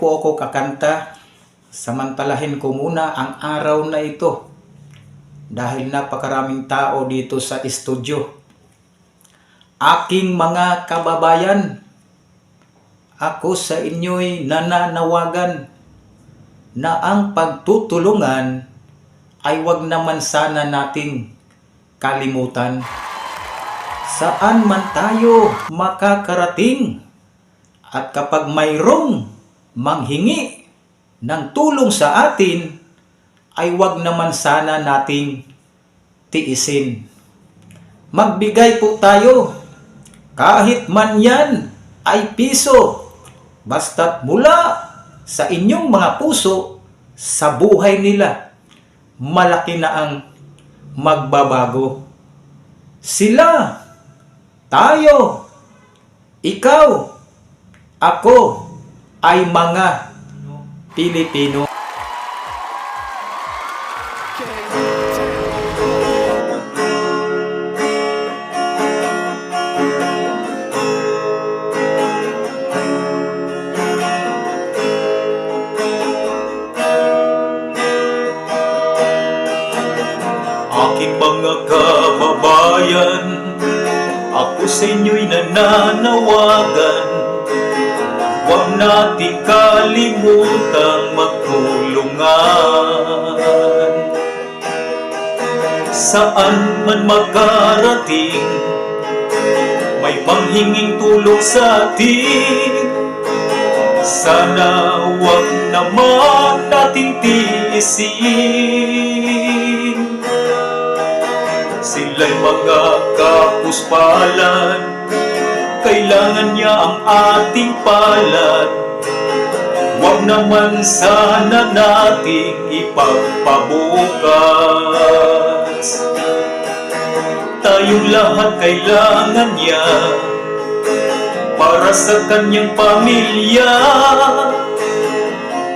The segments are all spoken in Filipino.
po ako kakanta, samantalahin ko muna ang araw na ito dahil napakaraming tao dito sa studio. Aking mga kababayan, ako sa inyo'y nananawagan na ang pagtutulungan ay wag naman sana nating kalimutan. Saan man tayo makakarating at kapag mayroong manghingi ng tulong sa atin, ay wag naman sana nating tiisin. Magbigay po tayo kahit man yan ay piso, basta't mula sa inyong mga puso, sa buhay nila, malaki na ang magbabago. Sila, tayo, ikaw, ako ay mga Pilipino. Aking mga kababayan, ako sa inyo'y nananawagan, huwag nating kalimutang magtulungan. Saan man makarating, may manghinging tulong sa atin. Sana huwag naman nating tiisin. Sila'y mga kapuspalan, kailangan niya ang ating palad. Huwag naman sana nating ipagpabukas. Tayong lahat kailangan niya para sa kanyang pamilya.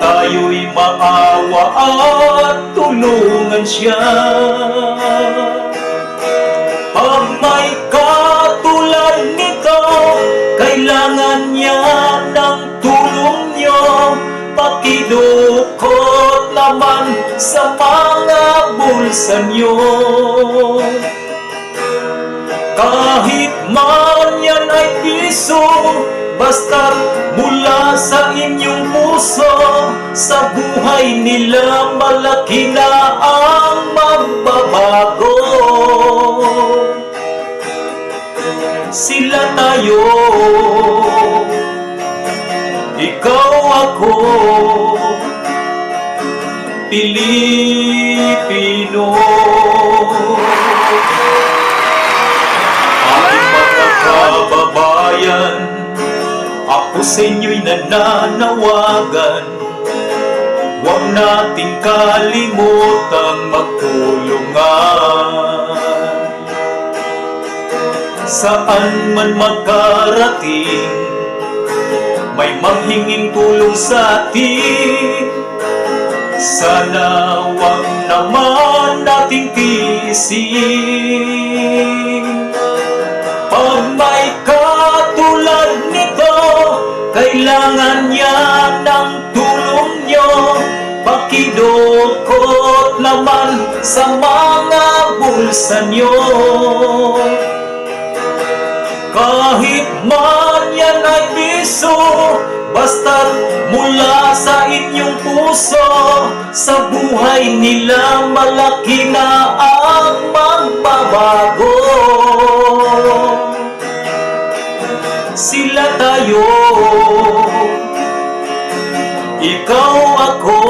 Tayo'y maawa at tulungan siya. Pag may katulad nito, kailangan niya ng tulong niyo. Pakidukot naman sa mga bulsa niyo. Kahit man yan ay piso, basta mula sa inyong puso, sa buhay nila malaki na ang magbabago. Sila tayo, ikaw ako, Pilipino. Aking mga kababayan, ako sa inyo'y nananawagan, huwag nating kalimutang magtulungan. Saan man makarating, may manghinging tulong sa atin. Sana huwag naman nating tiisin. Pag may katulad nito, kailangan niya ng tulong niyo. Pakidukot naman sa mga bulsa niyo. Kahit man yan ay piso, basta't mula sa inyong puso, sa buhay nila malaki na ang magbabago. Sila tayo, ikaw ako,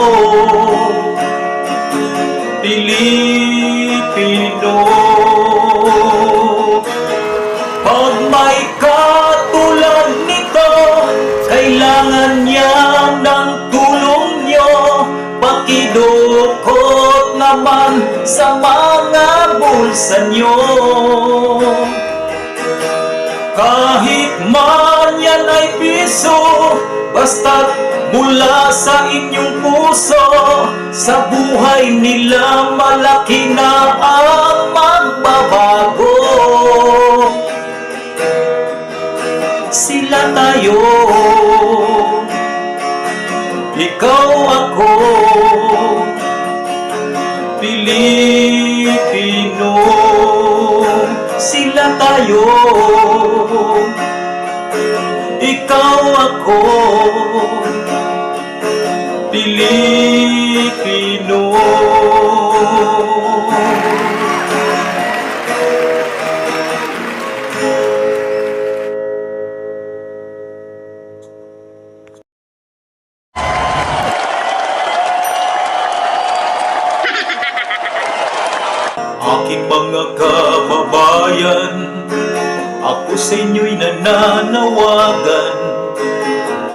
Pilipino. Pag may katulad nito, kailangan niya ng tulong niyo. Pakidukot naman sa mga bulsa niyo. Kahit man yan ay piso, basta't mula sa inyong puso, sa buhay nila malaki na ang magbabago. Sila tayo, ikaw ako, Pilipino, sila tayo, ikaw ako, Pilipino. Aking mga kababayan, ako sa inyo'y nananawagan,